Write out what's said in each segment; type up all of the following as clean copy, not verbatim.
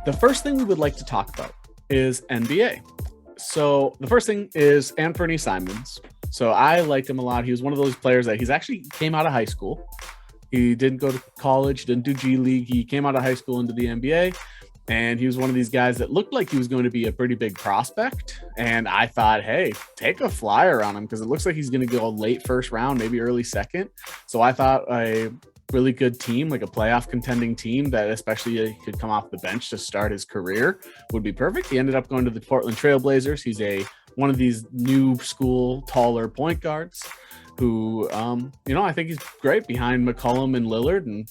The first thing we would like to talk about is NBA. So the first thing is Anfernee Simons. So I liked him a lot. He was one of those players that he's actually came out of high school. He didn't go to college, didn't do G League. He came out of high school into the NBA. And he was one of these guys that looked like he was going to be a pretty big prospect. And I thought, hey, take a flyer on him because it looks like he's going to go late first round, maybe early second. So I thought a really good team, like a playoff contending team that especially could come off the bench to start his career would be perfect. He ended up going to the Portland Trailblazers. He's one of these new school, taller point guards who, I think he's great behind McCollum and Lillard. And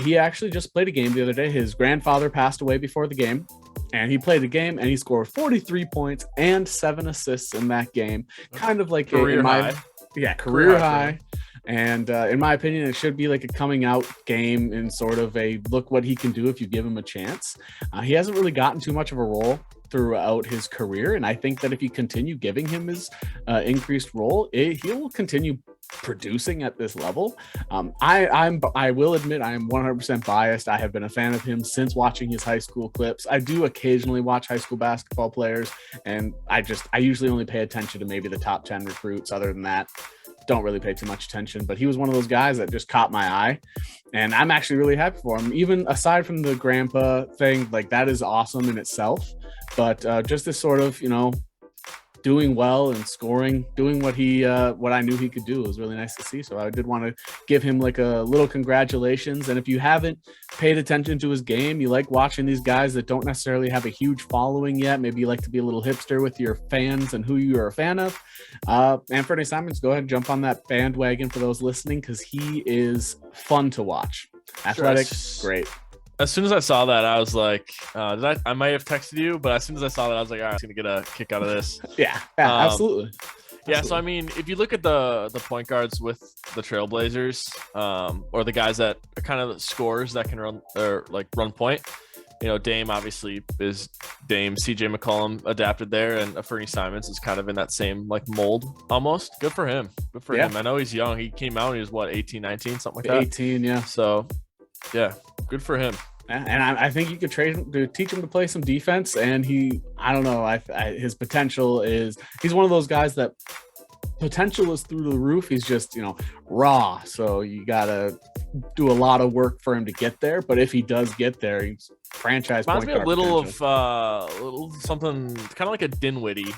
he actually just played a game the other day. His grandfather passed away before the game, and he played a game and he scored 43 points and 7 assists in that game. Kind of like career high. Career high. And in my opinion, it should be like a coming out game and sort of a look what he can do if you give him a chance. He hasn't really gotten too much of a role throughout his career. And I think that if you continue giving him his increased role, he'll continue producing at this level. I will admit I am 100% biased. I have been a fan of him since watching his high school clips. I do occasionally watch high school basketball players, and I usually only pay attention to maybe the top 10 recruits. Other than that, don't really pay too much attention, but he was one of those guys that just caught my eye, and I'm actually really happy for him. Even aside from the grandpa thing, like that is awesome in itself, but just this sort of, doing well and scoring, doing what I knew he could do was really nice to see. So I did want to give him like a little congratulations. And if you haven't paid attention to his game, you like watching these guys that don't necessarily have a huge following yet, maybe you like to be a little hipster with your fans and who you are a fan of, Anfernee Simons, go ahead and jump on that bandwagon for those listening, because he is fun to watch. Athletic, great. As soon as I saw that, I was like, I might have texted you, but as soon as I saw that, I was like, all right, I'm going to get a kick out of this. Yeah, absolutely. Yeah, so I mean, if you look at the point guards with the Trailblazers, or the guys that are kind of scores that can run or like run point, Dame obviously is Dame. CJ McCollum adapted there, and Anfernee Simons is kind of in that same like mold almost. Good for him. Good for him. I know he's young. He came out and he was what, 18, 19, something like that. 18, yeah. So, yeah, good for him. And I think you could trade him to teach him to play some defense. And I don't know, his potential is, he's one of those guys that potential is through the roof. He's just, raw. So you got to do a lot of work for him to get there. But if he does get there, he's franchise point guard. Reminds me a little something kind of like a Dinwiddie.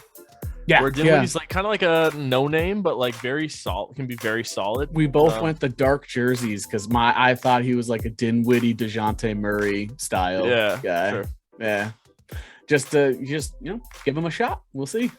Yeah, where Dinwiddie's like kind of like a no name, but like very solid, can be very solid. We both went the dark jerseys because I thought he was like a Dinwiddie, DeJounte Murray style guy. Sure. Yeah, just give him a shot. We'll see.